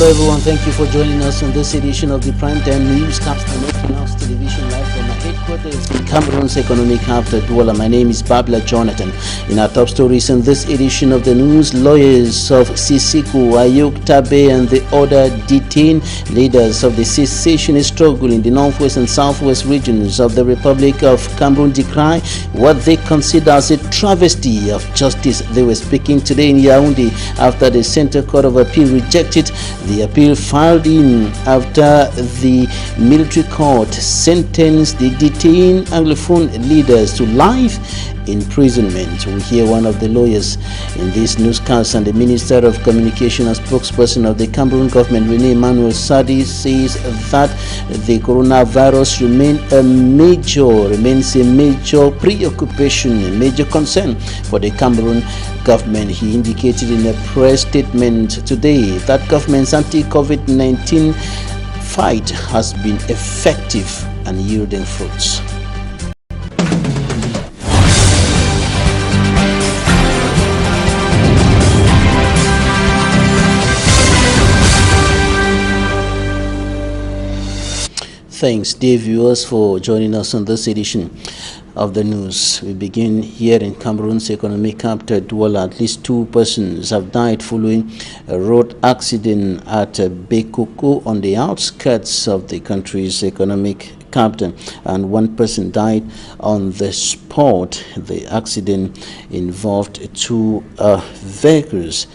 Hello everyone, thank you for joining us on this edition of the Primetime Newscast on Equinoxe Television live from our headquarters in Cameroon's economic capital, Douala. My name is Babla Jonathan. In our top stories in this edition of the news, lawyers of Sisiku, Ayuk, Tabe and the other detained leaders of the cessationist struggle in the northwest and southwest regions of the Republic of Cameroon decry what they consider as a travesty of justice. They were speaking today in Yaoundé after the Center Court of Appeal rejected the appeal filed in after the military court sentenced the detained Anglophone leaders to life imprisonment. We hear one of the lawyers in this newscast, and the Minister of Communication and spokesperson of the Cameroon government, Rene Emmanuel Sadi, says that the coronavirus remains a major preoccupation, a major concern for the Cameroon government. He indicated in a press statement today that government's anti-COVID-19 fight has been effective and yielding fruits. Thanks, dear viewers, for joining us on this edition of the news. We begin here in Cameroon's economic capital, Douala. At least 2 persons have died following a road accident at Bekoko on the outskirts of the country's economic capital, and 1 person died on the spot. The accident involved 2 vehicles,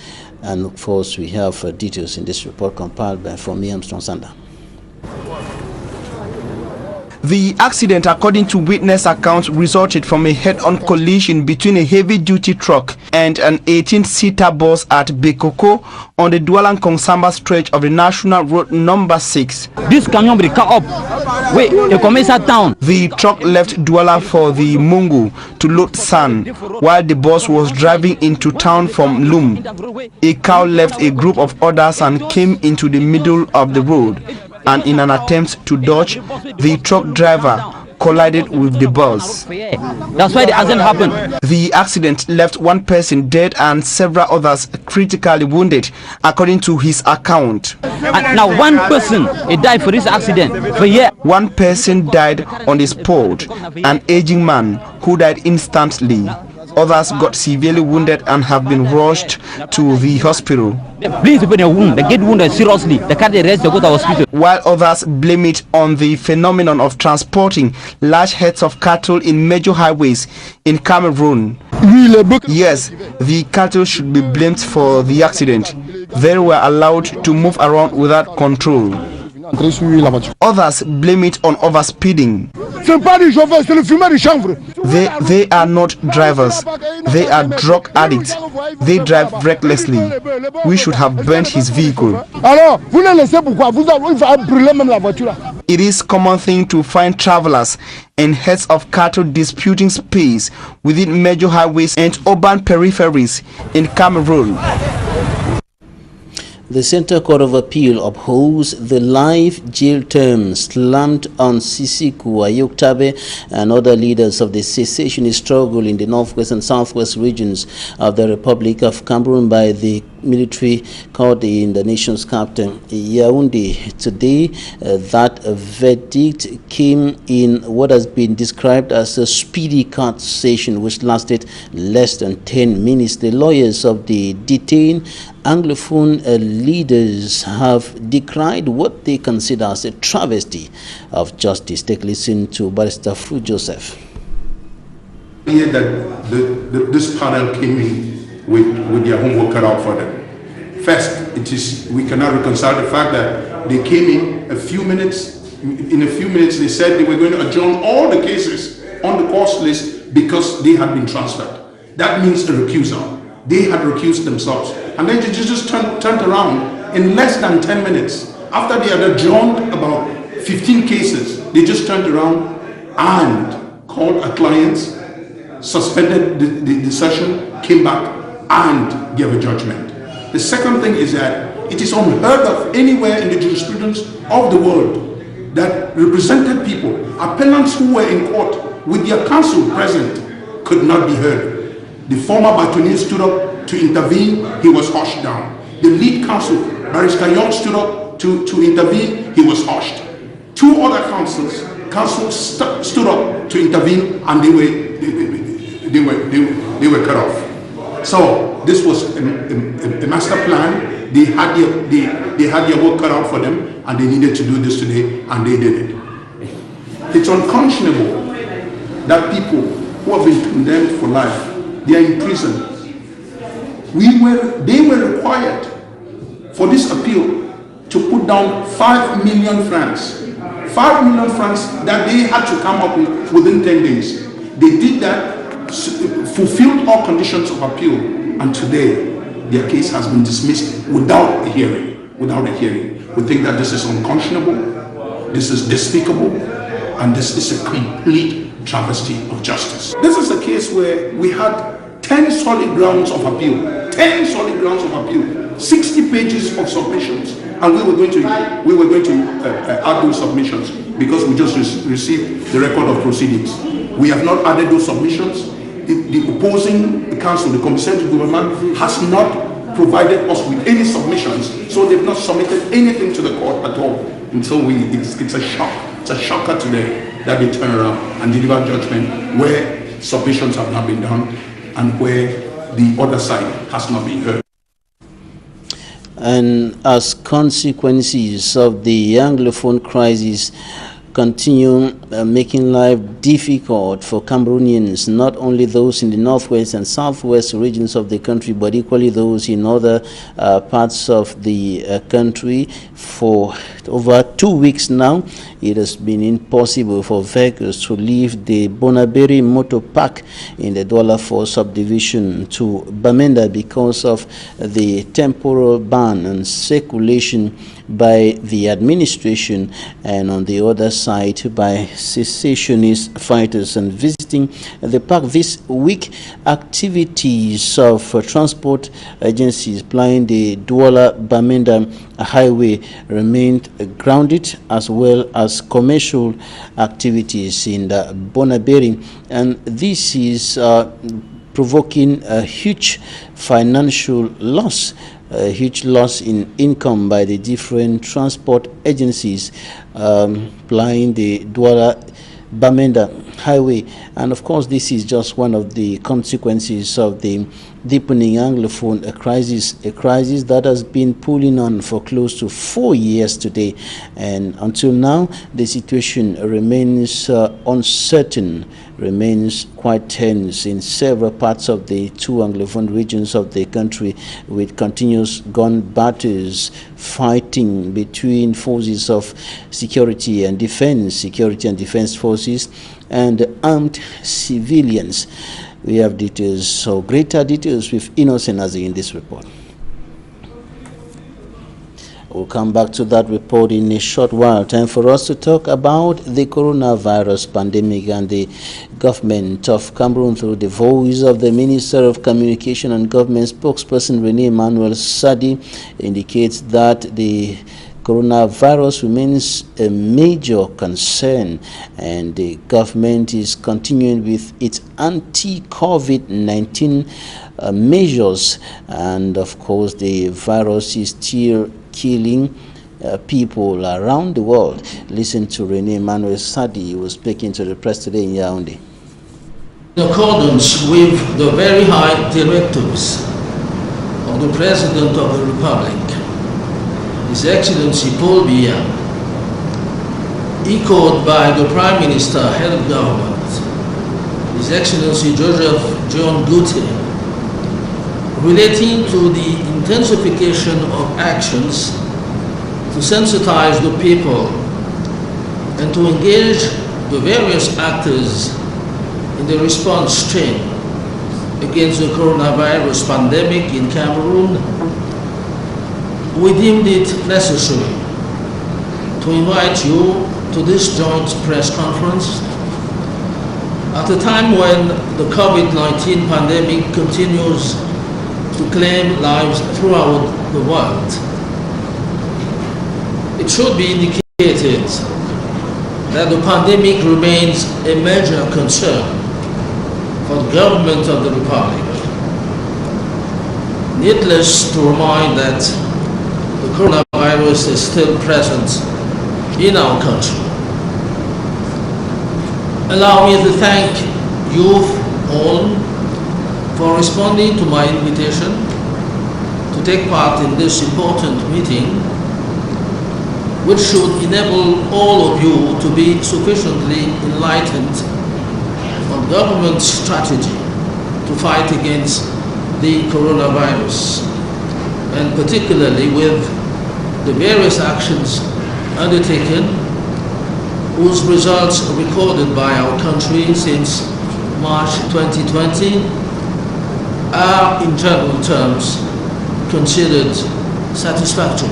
and of course we have details in this report compiled by Armstrong Sander. The accident, according to witness accounts, resulted from a head-on collision between a heavy-duty truck and an 18-seater bus at Bekoko on the Douala-Kongsamba stretch of the National Road number 6. This camion will come up. Wait, you come inside town. The truck left Douala for the Mungu to load sand, while the bus was driving into town from Lum. A cow left a group of others and came into the middle of the road, and in an attempt to dodge, the truck driver collided with the bus. That's why the accident happened. The accident left 1 person dead and several others critically wounded, according to his account. And now 1 person died for this accident. For 1 person died on the spot, an aging man who died instantly. Others got severely wounded and have been rushed to the hospital. Please, people in wound, they get wounded seriously. They can't rest, they go to hospital. While others blame it on the phenomenon of transporting large herds of cattle in major highways in Cameroon. Yes, the cattle should be blamed for the accident. They were allowed to move around without control. Others blame it on overspeeding. They are not drivers. They are drug addicts. They drive recklessly. We should have burnt his vehicle. It is a common thing to find travelers and herds of cattle disputing space within major highways and urban peripheries in Cameroon. The Center Court of Appeal upholds the life jail term slammed on Sisiku, Ayuk, Tabe and other leaders of the cessationist struggle in the northwest and southwest regions of the Republic of Cameroon by the military court in the nation's capital, Yaoundé. Today, that verdict came in what has been described as a speedy court session, which lasted less than 10 minutes. The lawyers of the detained Anglophone leaders have decried what they consider as a travesty of justice. Take a listen to Barrister Fru Joseph. Here that this panel came in with their homework cut out for them. First, we cannot reconcile the fact that they came in a few minutes. In a few minutes, they said they were going to adjourn all the cases on the course list because they had been transferred. That means a recusal. They had recused themselves. And then they just turned around in less than 10 minutes. After they had adjourned about 15 cases, they just turned around and called our clients, suspended the session, came back and gave a judgment. The second thing is that it is unheard of anywhere in the jurisprudence of the world that represented people, appellants who were in court with their counsel present, could not be heard. The former bâtonnier stood up to intervene. He was hushed down. The lead counsel Barrister Young stood up to intervene, he was hushed. Two other councils stood up to intervene, and they were cut off. So this was a master plan. They had their work cut out for them, and they needed to do this today, and they did it. It's unconscionable that people who have been condemned for life, they are in prison. They were required for this appeal to put down 5 million francs. 5 million francs that they had to come up with within 10 days. They did that, fulfilled all conditions of appeal, and today their case has been dismissed without a hearing. We think that this is unconscionable, this is despicable, and this is a complete travesty of justice. This is a case where we had 10 solid grounds of appeal, 10 solid grounds of appeal, 60 pages of submissions, and we were going to add those submissions because we just received the record of proceedings. We have not added those submissions. The opposing council, the compensated government, has not provided us with any submissions, so they've not submitted anything to the court at all. And so it's a shock. It's a shocker today that they turn around and deliver judgment where submissions have not been done and where the other side has not been heard. And as consequences of the Anglophone crisis continue making life difficult for Cameroonians, not only those in the northwest and southwest regions of the country, but equally those in other parts of the country. For over 2 weeks now, it has been impossible for vehicles to leave the Bonaberi Motor Park in the Douala 4 subdivision to Bamenda because of the temporal ban on circulation by the administration, and on the other side by secessionist fighters. And visiting the park this week, activities of transport agencies plying the Douala-Bamenda highway remained grounded, as well as commercial activities in the Bonaberi, and this is provoking a huge financial loss, a huge loss in income by the different transport agencies plying the Douala-Bamenda highway. And of course, this is just one of the consequences of the deepening Anglophone crisis, a crisis that has been pulling on for close to 4 years today. And until now, the situation remains uncertain, remains quite tense in several parts of the two Anglophone regions of the country, with continuous gun battles, fighting between forces of security and defense forces, and armed civilians. We have details, so greater details with Innocent Azi in this report. We'll come back to that report in a short while. Time for us to talk about the coronavirus pandemic, and the government of Cameroon, through the voice of the Minister of Communication and Government spokesperson Rene Emmanuel Sadi, indicates that the coronavirus remains a major concern, and the government is continuing with its anti-COVID-19 measures. And of course, the virus is still killing people around the world. Listen to Rene Emmanuel Sadi, who was speaking to the press today in Yaoundé. In accordance with the very high directives of the President of the Republic, His Excellency Paul Biya, echoed by the Prime Minister, Head of Government, His Excellency Joseph John Gute, relating to the intensification of actions to sensitize the people and to engage the various actors in the response chain against the coronavirus pandemic in Cameroon, we deemed it necessary to invite you to this joint press conference at a time when the COVID-19 pandemic continues to claim lives throughout the world. It should be indicated that the pandemic remains a major concern for the government of the Republic. Needless to remind that the coronavirus is still present in our country. Allow me to thank you all for responding to my invitation to take part in this important meeting, which should enable all of you to be sufficiently enlightened on government's strategy to fight against the coronavirus, and particularly with the various actions undertaken whose results recorded by our country since March 2020 are in general terms considered satisfactory.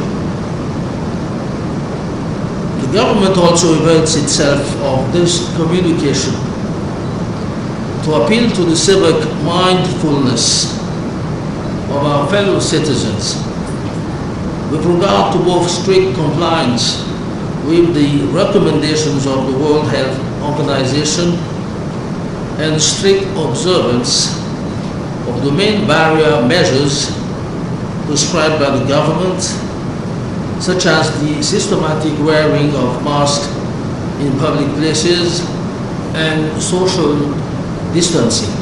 The government also avails itself of this communication to appeal to the civic mindfulness of our fellow citizens with regard to both strict compliance with the recommendations of the World Health Organization and strict observance of the main barrier measures prescribed by the government, such as the systematic wearing of masks in public places and social distancing.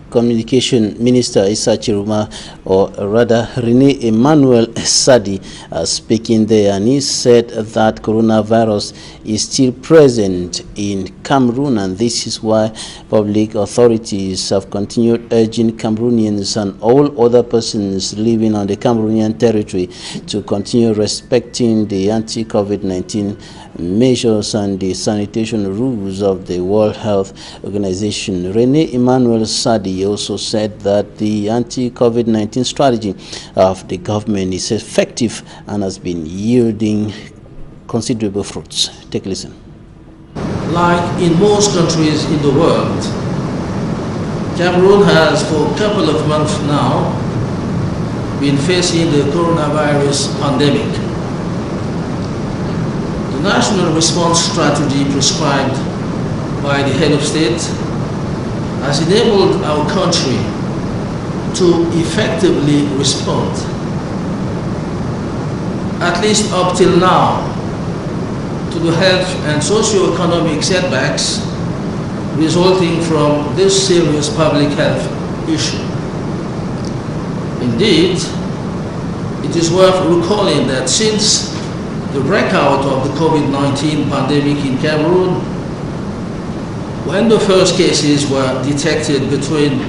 Communication Minister Issa Chiruma, or rather Rene Emmanuel Sadi, speaking there, and he said that coronavirus is still present in Cameroon, and this is why public authorities have continued urging Cameroonians and all other persons living on the Cameroonian territory to continue respecting the anti-COVID-19 measures and the sanitation rules of the World Health Organization. Rene Emmanuel Sadi also said that the anti-COVID-19 strategy of the government is effective and has been yielding considerable fruits. Take a listen. Like in most countries in the world, Cameroon has for a couple of months now been facing the coronavirus pandemic. The national response strategy prescribed by the head of state has enabled our country to effectively respond, at least up till now, to the health and socio-economic setbacks resulting from this serious public health issue. Indeed, it is worth recalling that since the breakout of the COVID-19 pandemic in Cameroon, when the first cases were detected between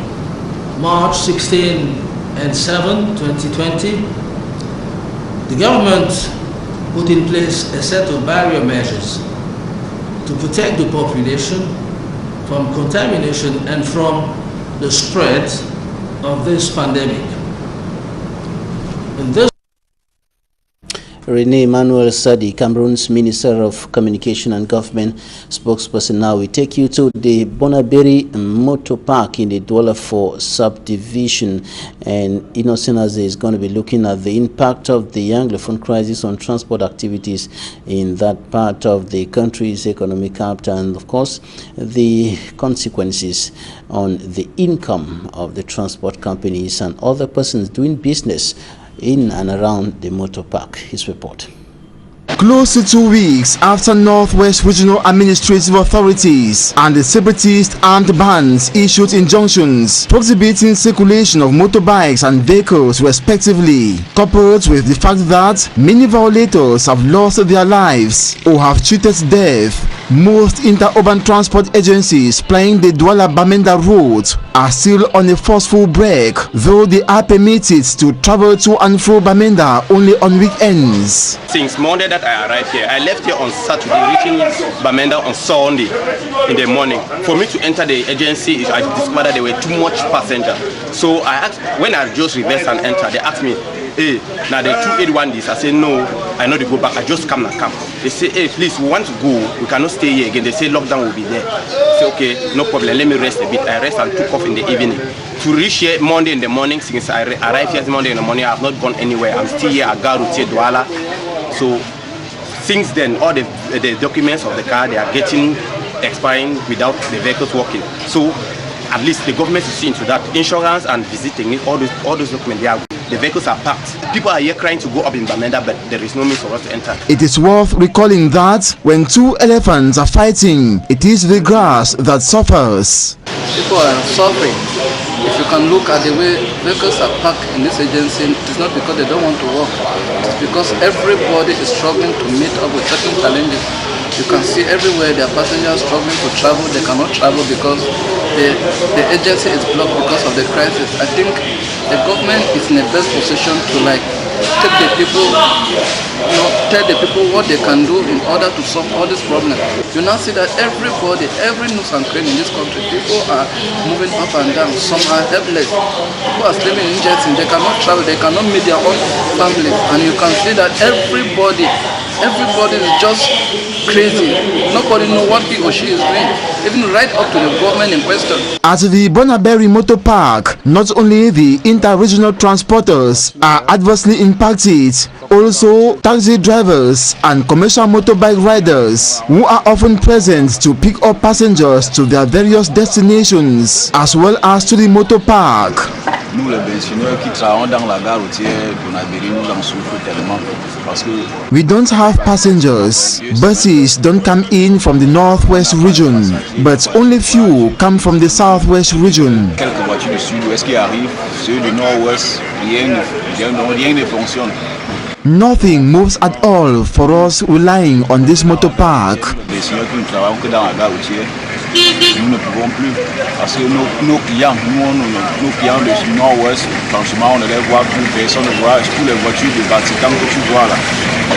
March 16 and 7, 2020, the government put in place a set of barrier measures to protect the population from contamination and from the spread of this pandemic. In this Rene Emmanuel Sadi, Cameroon's Minister of Communication and Government spokesperson. Now we take you to the Bonaberi Motor Park in the Douala 4 subdivision, and Innocent Aze is going to be looking at the impact of the Anglophone crisis on transport activities in that part of the country's economic capital, and of course the consequences on the income of the transport companies and other persons doing business in and around the motor park. His report. Close to 2 weeks after Northwest Regional Administrative Authorities and the separatist armed bands issued injunctions prohibiting circulation of motorbikes and vehicles respectively, coupled with the fact that many violators have lost their lives or have treated to death, most inter-urban transport agencies plying the Douala-Bamenda route are still on a forceful break, though they are permitted to travel to and fro Bamenda only on weekends. Since Monday that I arrived here, I left here on Saturday, reaching Bamenda on Sunday in the morning. For me to enter the agency, I discovered that there were too much passengers. So I asked, when I just reversed and entered, they asked me, hey, now the 281 this. I said, no, I know they go back. I just come and come. They say, hey, please, we want to go. We cannot stay here again. They say lockdown will be there. I say, okay, no problem. Let me rest a bit. I rest and took off in the evening. To reach here Monday in the morning, since I arrived here Monday in the morning, I have not gone anywhere. I'm still here at Garutie Douala. So since then, all the documents of the car, they are getting expiring without the vehicles working. So at least the government is seeing to that. Insurance and visiting, all those documents, they are The vehicles are packed. People are here trying to go up in Bamenda, but there is no means for us to enter. It is worth recalling that when two elephants are fighting, it is the grass that suffers. People are suffering. If you can look at the way vehicles are packed in this agency, it is not because they don't want to work. It's because everybody is struggling to meet up with certain challenges. You can see everywhere there are passengers struggling to travel. They cannot travel because the agency is blocked because of the crisis. I think the government is in the best position to take the people, tell the people what they can do in order to solve all these problems. You now see that everybody, every nook and cranny in this country, people are moving up and down. Some are helpless. People are living in injustice. They cannot travel. They cannot meet their own families. And you can see that everybody is just crazy. Nobody knows what he or she is doing, even right up to the government in question. At the Bonaberry Motor Park, not only the inter-regional transporters are adversely impacted, also taxi drivers and commercial motorbike riders who are often present to pick up passengers to their various destinations as well as to the motor park. Nous les pensionnaires qui travaillons dans la gare routière Bonaberry, nous en souffrons tellement parce que we don't have passengers. Buses don't come in from the northwest region, but only few come from the southwest region. Quelques voitures du sud-ouest qui arrivent, ceux du nord-ouest, rien ne fonctionne. Nothing moves at all for us relying on this motor park. Les pensionnaires qui ne travaillent que dans la gare routière, nous ne pouvons plus parce que nos clients du nord-ouest, franchement, on ne les voit plus, personne ne voit toutes les voitures de Vatican que tu vois là.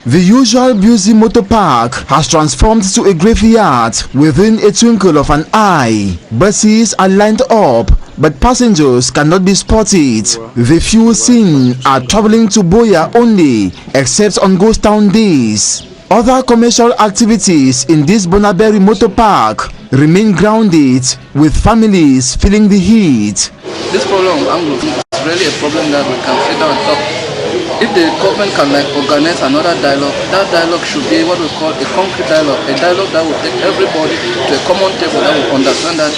The usual busy motor park has transformed to a graveyard within a twinkle of an eye. Buses are lined up, but passengers cannot be spotted. The few seen are traveling to Boya only, except on ghost town days. Other commercial activities in this Bonaberry motor park remain grounded, with families feeling the heat. This problem is really a problem that we can sit down and talk. If the government can organize another dialogue, that dialogue should be what we call a concrete dialogue, a dialogue that will take everybody to a common table that will understand that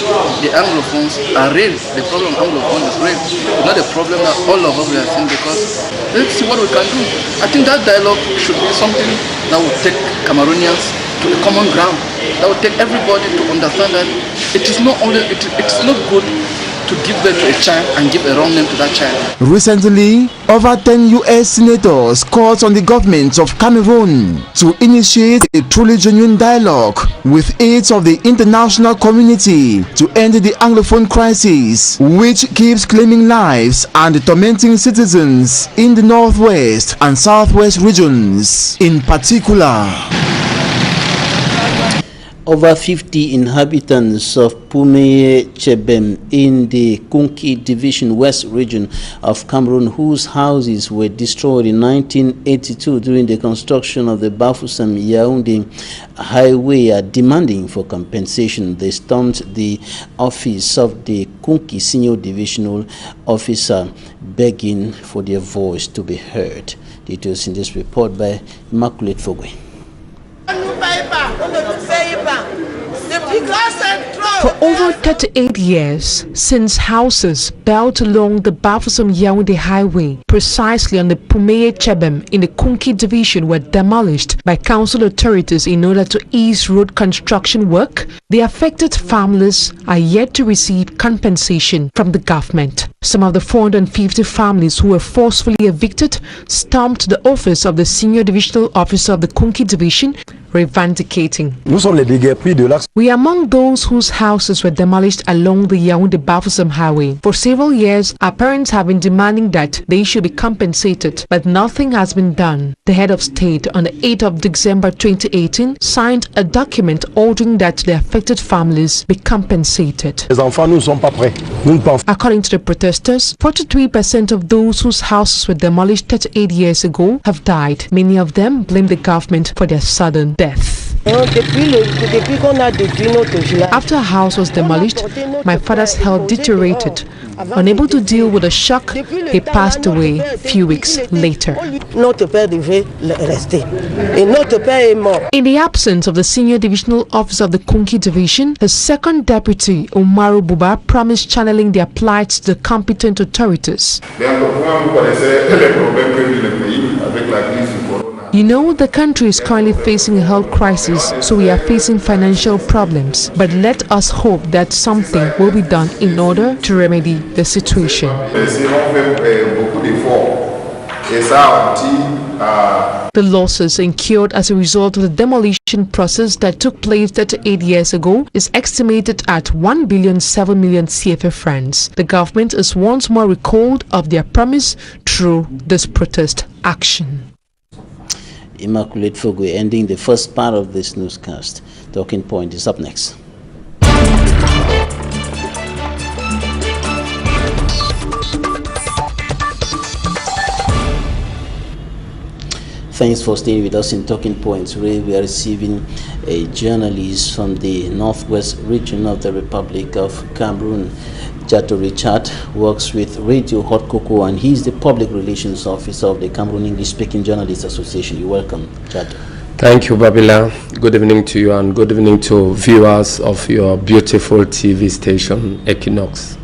the Anglophones are real. The problem of Anglophones is real. It's not a problem that all of us are seeing, because let's see what we can do. I think that dialogue should be something that will take Cameroonians to a common ground, that will take everybody to understand that it is not good to give birth to a child and give a wrong name to that child. Recently, over 10 US senators called on the government of Cameroon to initiate a truly genuine dialogue with aids of the international community to end the Anglophone crisis, which keeps claiming lives and tormenting citizens in the northwest and southwest regions in particular. Over 50 inhabitants of Pumeye Chebem in the Kunki Division West region of Cameroon, whose houses were destroyed in 1982 during the construction of the Bafoussam-Yaoundé highway, are demanding for compensation. They stormed the office of the Kunki Senior Divisional Officer, begging for their voice to be heard. Details in this report by Immaculate Fogwe. For over 38 years, since houses built along the Bafoussam-Yaoundé highway, precisely on the Pumeye Chebem in the Kunki division, were demolished by council authorities in order to ease road construction work, the affected families are yet to receive compensation from the government. Some of the 450 families who were forcefully evicted stormed the office of the Senior Divisional Officer of the Kunki division, revendicating. We are among those whose houses were demolished along the Yaoundé-Bafoussam highway. For several years, our parents have been demanding that they should be compensated, but nothing has been done. The head of state on the 8th of December 2018 signed a document ordering that the affected families be compensated. According to the protesters, 43% of those whose houses were demolished 38 years ago have died. Many of them blame the government for their sudden death. After a house was demolished, my father's health deteriorated. Unable to deal with the shock, he passed away a few weeks later. In the absence of the senior divisional officer of the Kunki division, the second deputy, Umaru Buba, promised channeling their plight to the competent authorities. You know, the country is currently facing a health crisis, so we are facing financial problems. But let us hope that something will be done in order to remedy the situation. The losses incurred as a result of the demolition process that took place 38 years ago is estimated at 1.7 billion CFA francs. The government is once more recalled of their promise through this protest action. Immaculate Fogwe ending the first part of this newscast. Talking Point is up next. Thanks for staying with us in Talking Points. Today we are receiving a journalist from the northwest region of the Republic of Cameroon. Jato Richard works with Radio Hot Cocoa, and he's the public relations officer of the Cameroon English-Speaking Journalists Association. You're welcome, Jato. Thank you, Babila. Good evening to you, and good evening to viewers of your beautiful TV station, Equinoxe.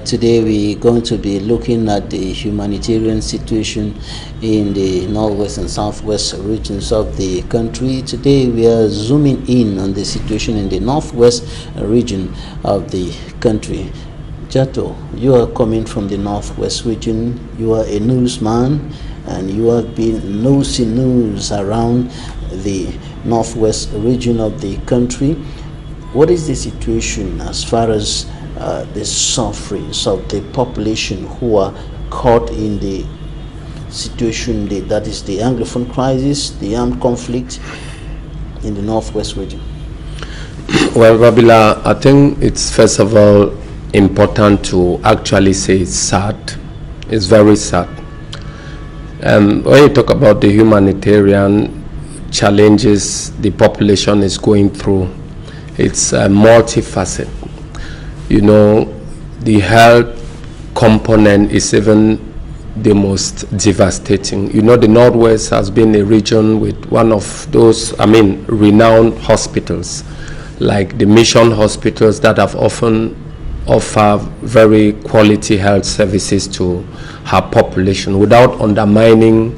Today we're going to be looking at the humanitarian situation in the northwest and southwest regions of the country. Today we are zooming in on the situation in the northwest region of the country. Jato, you are coming from the northwest region. You are a newsman, and you have been nosing news around the northwest region of the country. What is the situation as far as the sufferings of the population who are caught in the situation that is the Anglophone crisis, the armed conflict in the northwest region? Well, Babila, I think it's first of all important to actually say it's sad. It's very sad. When you talk about the humanitarian challenges the population is going through, it's multifaceted. You know, the health component is even the most devastating. You know, the Northwest has been a region with one of those, renowned hospitals, like the mission hospitals that have often offer very quality health services to her population without undermining,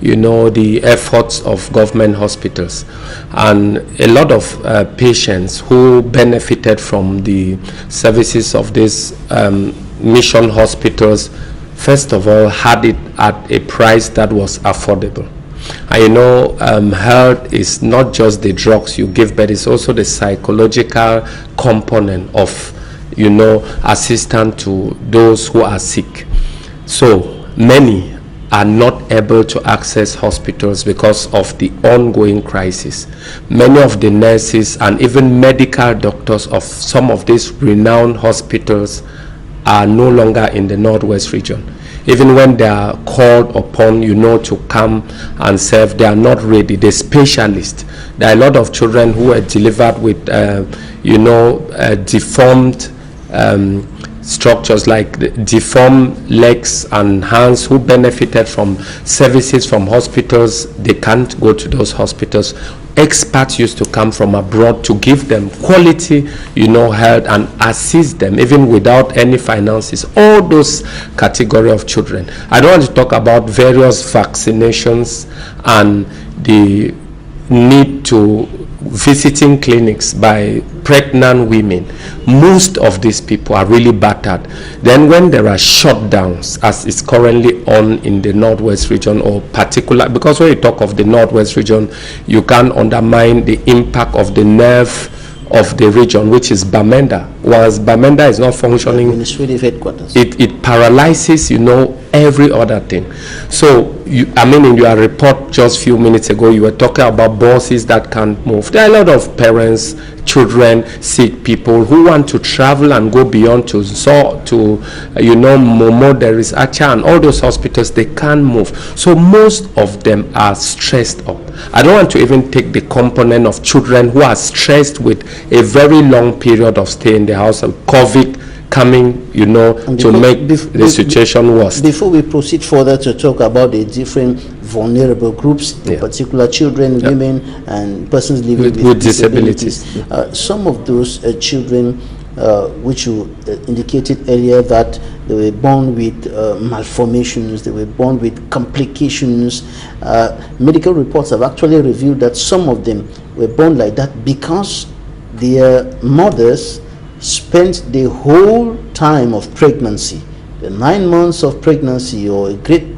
you know, the efforts of government hospitals. And a lot of patients who benefited from the services of these mission hospitals, first of all, had it at a price that was affordable. And you know, health is not just the drugs you give, but it's also the psychological component of, you know, assistance to those who are sick. So many are not able to access hospitals because of the ongoing crisis. Many of the nurses and even medical doctors of some of these renowned hospitals are no longer in the Northwest region. Even when they are called upon, you know, to come and serve, they are not ready. The specialists, there are a lot of children who are delivered with, deformed structures, like deformed legs and hands, who benefited from services from hospitals. They can't go to those hospitals. Experts used to come from abroad to give them quality, you know, health and assist them even without any finances. All those category of children. I don't want to talk about various vaccinations and the need to visiting clinics by pregnant women. Most of these people are really battered. Then when there are shutdowns, as is currently on in the Northwest region, or particular, because when you talk of the Northwest region, you can't undermine the impact of the nerve of the region, which is Bamenda. once Bamenda is not functioning, administrative headquarters, it paralyzes, every other thing. So, in your report just a few minutes ago, you were talking about buses that can't move. There are a lot of parents, children, sick people who want to travel and go beyond to Momo, there is Acha, and all those hospitals, they can't move. So most of them are stressed up. I don't want to even take the component of children who are stressed with a very long period of stay in the house and COVID coming, to make the situation worse. Before we proceed further to talk about the different vulnerable groups, in particular children, women, and persons living with disabilities. Some of those children, which you indicated earlier, that they were born with malformations, they were born with complications. Medical reports have actually revealed that some of them were born like that because their mothers spent the whole time of pregnancy, the 9 months of pregnancy, or a great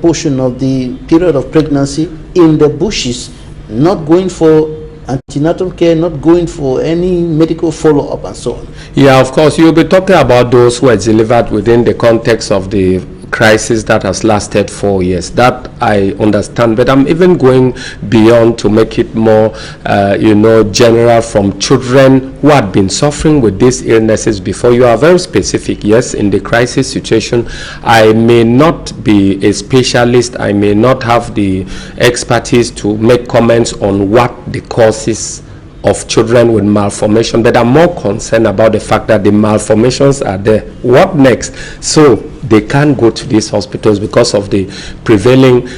portion of the period of pregnancy, in the bushes, not going for antenatal care, not going for any medical follow-up, and so on. Yeah, of course, you'll be talking about those who were delivered within the context of the crisis that has lasted 4 years. That I understand, but I'm even going beyond to make it more, general, from children who had been suffering with these illnesses before. You are very specific. Yes, in the crisis situation, I may not be a specialist, I may not have the expertise to make comments on what the causes of children with malformation, but I'm more concerned about the fact that the malformations are there. What next? So they can't go to these hospitals because of the prevailing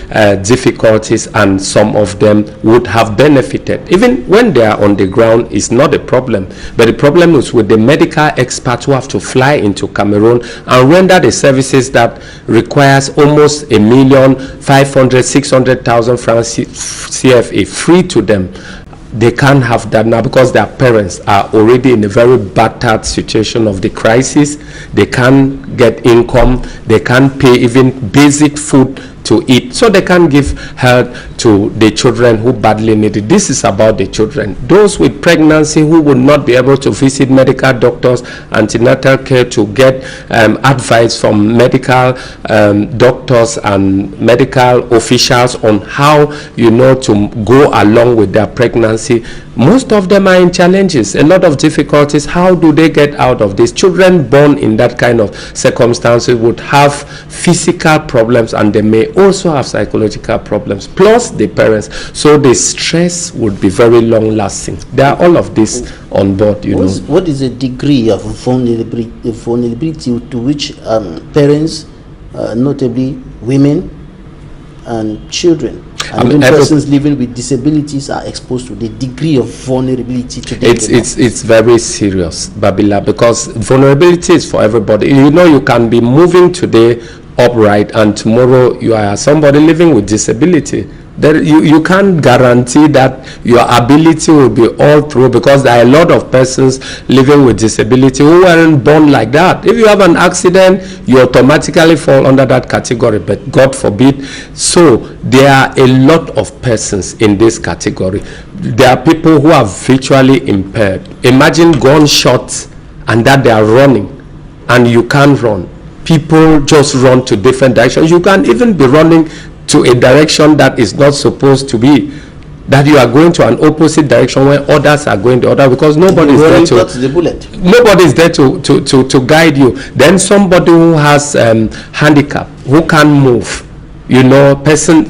difficulties, and some of them would have benefited. Even when they are on the ground, it's not a problem, but the problem is with the medical experts who have to fly into Cameroon and render the services that requires almost 1,500,000-600,000 francs CFA free to them. They can't have that now because their parents are already in a very battered situation of the crisis. They can't get income, they can't pay even basic food to eat, so they can't give help to the children who badly need it. This is about the children. Those with pregnancy who will not be able to visit medical doctors, antenatal care, to get advice from medical doctors and medical officials on how, to go along with their pregnancy. Most of them are in challenges, a lot of difficulties. How do they get out of this? Children born in that kind of circumstances would have physical problems, and they may also have psychological problems, plus the parents. So the stress would be very long lasting. There are all of this on board, What is the degree of vulnerability to which parents, notably women and children, and persons living with disabilities, are exposed to? The degree of vulnerability to them? It's very serious, Babila, because vulnerability is for everybody. You can be moving today upright, and tomorrow you are somebody living with disability. You can't guarantee that your ability will be all through, because there are a lot of persons living with disability who weren't born like that. If you have an accident, you automatically fall under that category, but God forbid. So there are a lot of persons in this category. There are people who are visually impaired. Imagine gunshots and that they are running and you can't run. People just run to different directions. You can even be running to a direction that is not supposed to be, that you are going to an opposite direction when others are going the other, because nobody is there to guide you. Then somebody who has handicap, who can't move,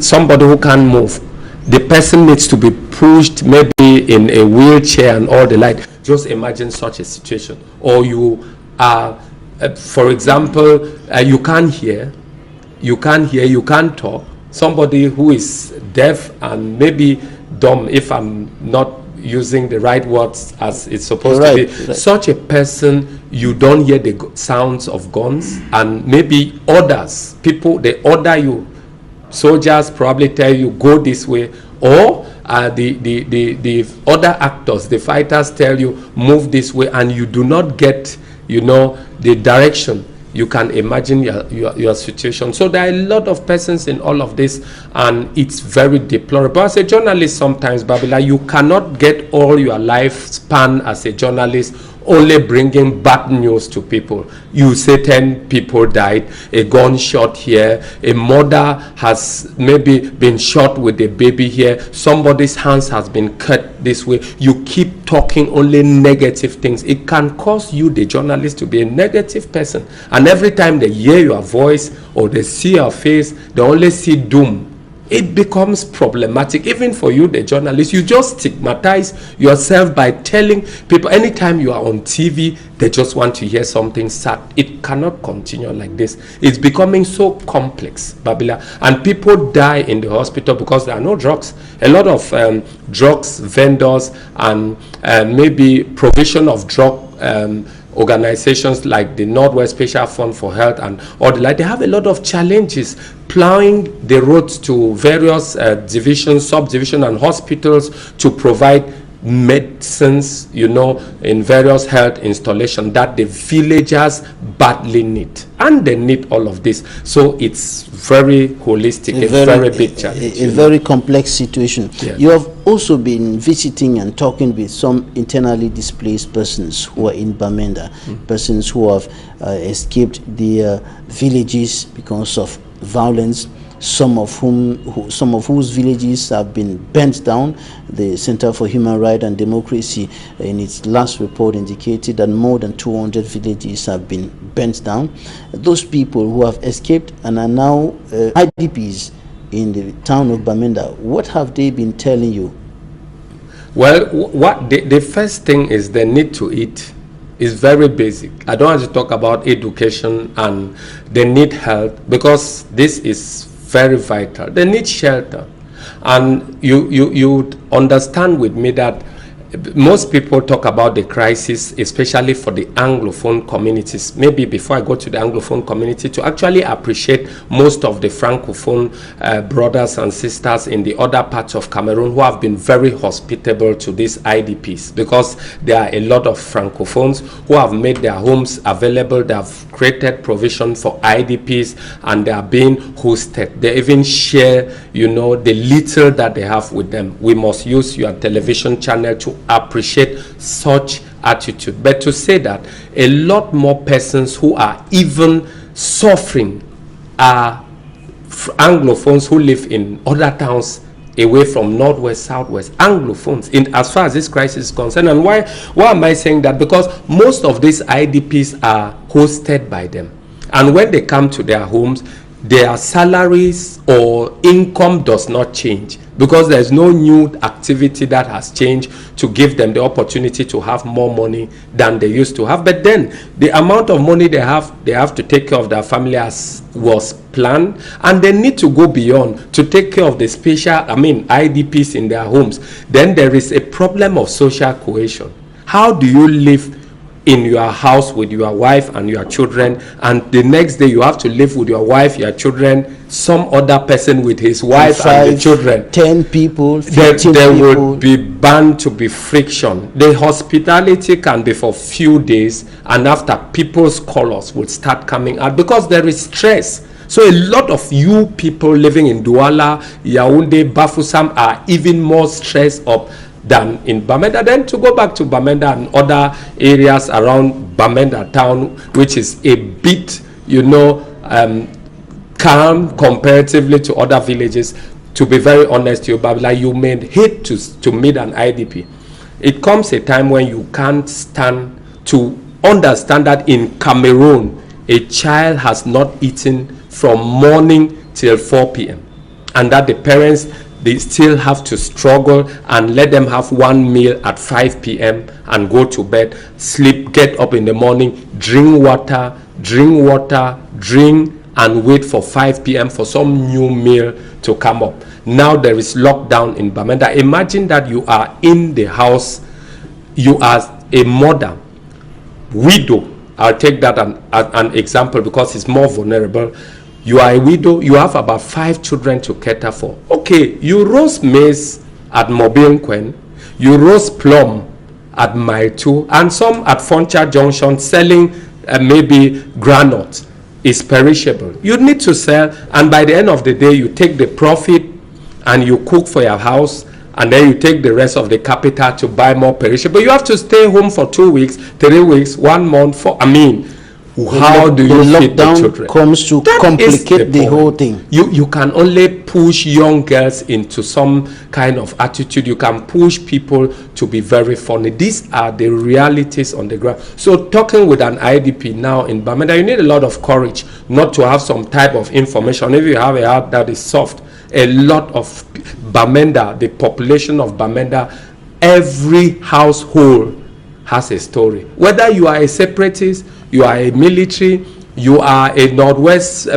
somebody who can't move, the person needs to be pushed maybe in a wheelchair and all the like. Just imagine such a situation. Or you are, for example, you can't hear, you can't talk. Somebody who is deaf and maybe dumb, if I'm not using the right words as it's supposed to be. Right. Such a person, you don't hear the sounds of guns, and maybe others, people, they order you. Soldiers probably tell you, go this way, or the other actors, the fighters tell you, move this way, and you do not get, the direction. You can imagine your situation. So there are a lot of persons in all of this, and it's very deplorable. As a journalist, sometimes, Babila, you cannot get all your lifespan as a journalist only bringing bad news to people. You say 10 people died, a gunshot here, a mother has maybe been shot with a baby here, somebody's hands has been cut this way. You keep talking only negative things. It can cause you, the journalist, to be a negative person. And every time they hear your voice or they see your face, they only see doom. It becomes problematic, even for you, the journalist. You just stigmatize yourself by telling people, anytime you are on TV, they just want to hear something sad. It cannot continue like this. It's becoming so complex, Babila. And people die in the hospital because there are no drugs. A lot of drugs vendors and maybe provision of drug organizations like the Northwest Special Fund for Health and all the like, they have a lot of challenges plowing the roads to various divisions, subdivisions, and hospitals to provide medicines, you know, in various health installations that the villagers badly need. And they need all of this. So it's very holistic, a very big challenge. A very complex situation. Yes. You have also been visiting and talking with some internally displaced persons who are in Bamenda, persons who have escaped their villages because of violence, some of whose villages have been burnt down. The Center for Human Rights and Democracy in its last report indicated that more than 200 villages have been burnt down. Those people who have escaped and are now IDPs in the town of Bamenda, what have they been telling you? Well, what the first thing is they need to eat. Is very basic. I don't want to talk about education, and they need health, because this is very vital. They need shelter. And you understand with me that most people talk about the crisis, especially for the Anglophone communities. Maybe before I go to the Anglophone community, to actually appreciate most of the Francophone brothers and sisters in the other parts of Cameroon who have been very hospitable to these IDPs, because there are a lot of Francophones who have made their homes available. They have created provision for IDPs and they are being hosted. They even share, you know, the little that they have with them. We must use your television channel to appreciate such attitude. But to say that a lot more persons who are even suffering are Anglophones who live in other towns away from Northwest, Southwest, Anglophones, in as far as this crisis is concerned. And why am I saying that? Because most of these IDPs are hosted by them. And when they come to their homes, their salaries or income does not change, because there's no new activity that has changed to give them the opportunity to have more money than they used to have. But then the amount of money they have to take care of their family as was planned, and they need to go beyond to take care of the IDPs in their homes. Then there is a problem of social cohesion. How do you live in your house with your wife and your children, and the next day you have to live with your wife, your children, some other person with his wife and the children? 10 people, 15 there people. Will be bound to be friction. The hospitality can be for few days, and after people's colors will start coming out because there is stress. So a lot of you people living in Douala, Yaoundé, Bafoussam are even more stressed up than in Bamenda. Then to go back to Bamenda and other areas around Bamenda town, which is a bit, you know, calm comparatively to other villages. To be very honest to you, Babila, you may hate to meet an IDP. It comes a time when you can't stand to understand that in Cameroon, a child has not eaten from morning till 4 p.m. and that the parents, they still have to struggle and let them have one meal at 5 p.m. and go to bed, sleep, get up in the morning, drink water, and wait for 5 p.m. for some new meal to come up. Now there is lockdown in Bamenda. Imagine that you are in the house, you are a mother, widow. I'll take that an example because it's more vulnerable. You are a widow, you have about 5 children to cater for. Okay, you roast maize at Mobilquen, you roast plum at Mile 2, and some at Foncha Junction selling maybe granite is perishable. You need to sell, and by the end of the day, you take the profit and you cook for your house and then you take the rest of the capital to buy more perishable. You have to stay home for 2 weeks, 3 weeks, 1 month. How do you feed the children? Comes to complicate the whole thing. You can only push young girls into some kind of attitude. You can push people to be very funny. These are the realities on the ground. So talking with an IDP now in Bamenda, you need a lot of courage not to have some type of information. If you have a heart that is soft, a lot of Bamenda, the population of Bamenda, every household has a story. Whether you are a separatist, you are a military, you are a Northwest,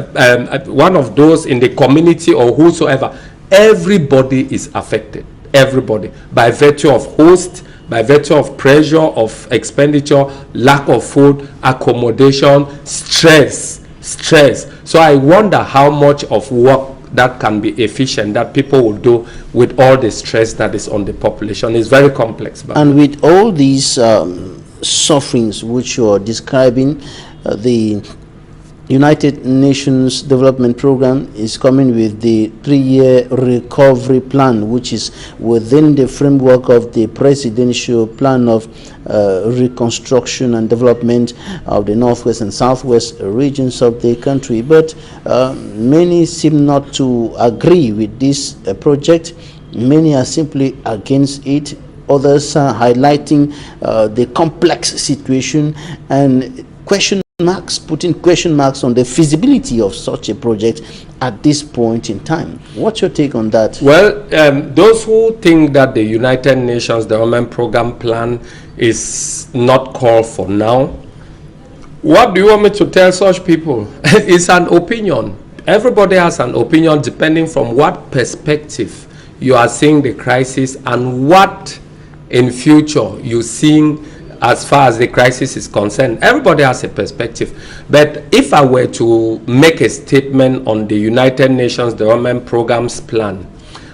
one of those in the community or whosoever, everybody is affected. Everybody, by virtue of host, by virtue of pressure, of expenditure, lack of food, accommodation, stress. So I wonder how much of work that can be efficient, that people will do with all the stress that is on the population. It's very complex. And with all these sufferings which you are describing, the United Nations Development Program is coming with the 3-year recovery plan, which is within the framework of the presidential plan of reconstruction and development of the northwest and southwest regions of the country. But many seem not to agree with this project. Many are simply against it. Others are highlighting the complex situation and putting question marks on the feasibility of such a project at this point in time. What's your take on that? Well, those who think that the United Nations Development Program plan is not called for now, what do you want me to tell such people? It's an opinion. Everybody has an opinion depending from what perspective you are seeing the crisis and what in future you seeing as far as the crisis is concerned. Everybody has a perspective. But if I were to make a statement on the United Nations Development Program's plan,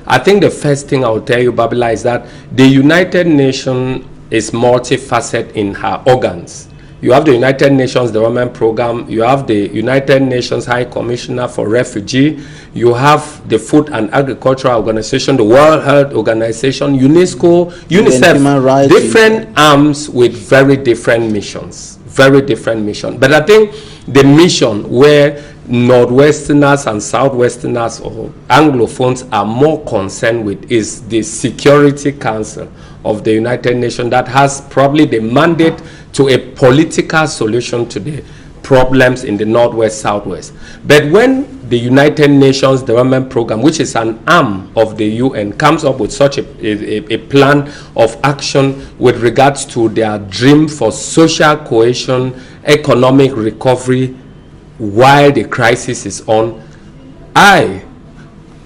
I think the first thing I will tell you, Babila, is that the United Nations is multifaceted in her organs. You have the United Nations Development Program, you have the United Nations High Commissioner for Refugee, you have the Food and Agriculture Organization, the World Health Organization, UNESCO, UNICEF, different arms with very different missions. But I think the mission where Northwesterners and Southwesterners or Anglophones are more concerned with is the Security Council of the United Nations that has probably the mandate to a political solution to the problems in the Northwest, Southwest. But when the United Nations Development Program, which is an arm of the UN, comes up with such a plan of action with regards to their dream for social cohesion, economic recovery while the crisis is on, I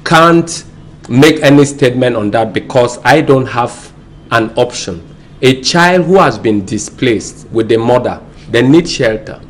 can't make any statement on that because I don't have an option. A child who has been displaced with the mother, they need shelter.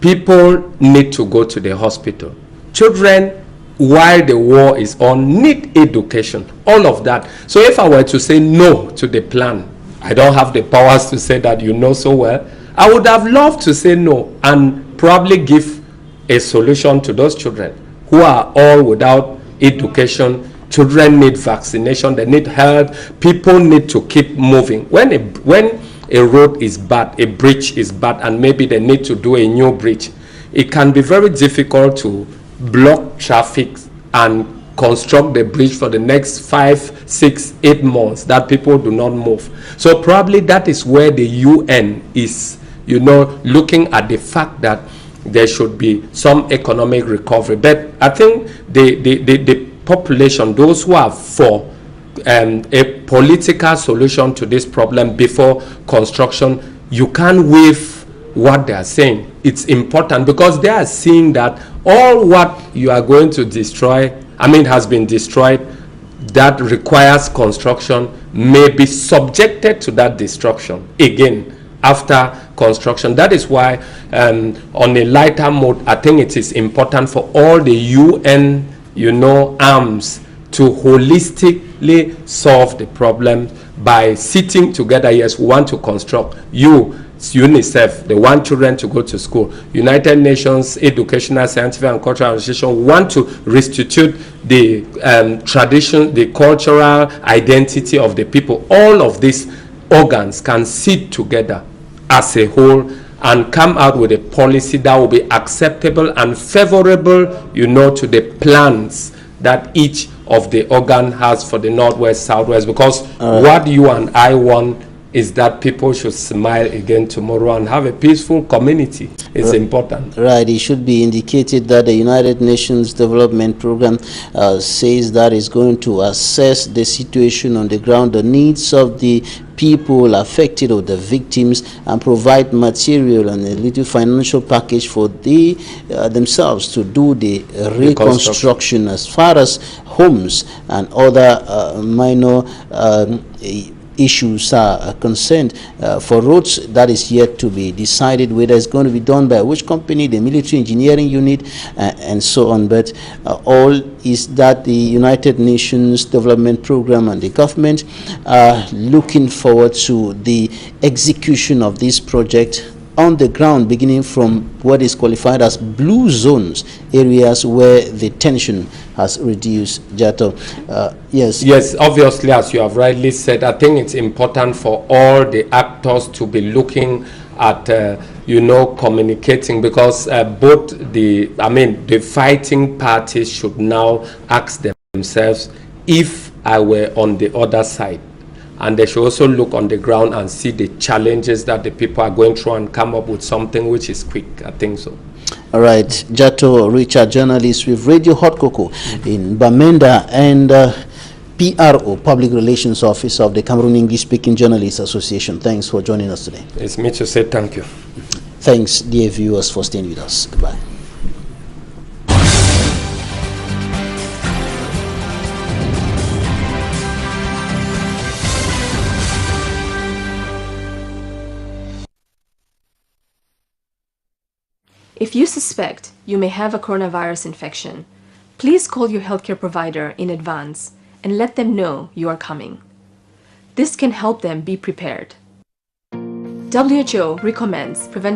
People need to go to the hospital. Children, while the war is on, need education. All of that. So if I were to say no to the plan, I don't have the powers to say that, you know so well. I would have loved to say no and probably give a solution to those children who are all without education. Children need vaccination, they need health, people need to keep moving. When a road is bad, a bridge is bad, and maybe they need to do a new bridge, it can be very difficult to block traffic and construct the bridge for the next 5, 6, 8 months that people do not move. So probably that is where the UN is, looking at the fact that there should be some economic recovery. But I think the population, those who are for a political solution to this problem before construction, you can't waive what they are saying. It's important because they are seeing that all what you are going to destroy, has been destroyed, that requires construction, may be subjected to that destruction again after construction. That is why on a lighter mode, I think it is important for all the UN arms to holistically solve the problem by sitting together. Yes, we want to construct. You, UNICEF, they want children to go to school. United Nations Educational, Scientific and Cultural Association want to restitute the tradition, the cultural identity of the people. All of these organs can sit together as a whole and come out with a policy that will be acceptable and favorable, you know, to the plans that each of the organ has for the Northwest, Southwest. Because what you and I want is that people should smile again tomorrow and have a peaceful community. It's important. Right. It should be indicated that the United Nations Development Program says that it's going to assess the situation on the ground, the needs of the people affected or the victims, and provide material and a little financial package for themselves to do the reconstruction as far as homes and other minor issues are concerned. For roads, that is yet to be decided whether it's going to be done by which company, the military engineering unit, and so on. But all is that the United Nations Development Program and the government are looking forward to the execution of this project on the ground, beginning from what is qualified as blue zones, areas where the tension has reduced. Jato, yes. Yes, obviously, as you have rightly said, I think it's important for all the actors to be looking at, you know, communicating, because both the fighting parties should now ask themselves, if I were on the other side, and they should also look on the ground and see the challenges that the people are going through and come up with something which is quick. I think so. All right. Jato Richard, journalist with Radio Hot Cocoa in Bamenda, and PRO, Public Relations Officer of the Cameroon English-Speaking Journalists Association. Thanks for joining us today. It's me to say thank you. Thanks, dear viewers, for staying with us. Goodbye. If you suspect you may have a coronavirus infection, please call your healthcare provider in advance and let them know you are coming. This can help them be prepared. WHO recommends preventative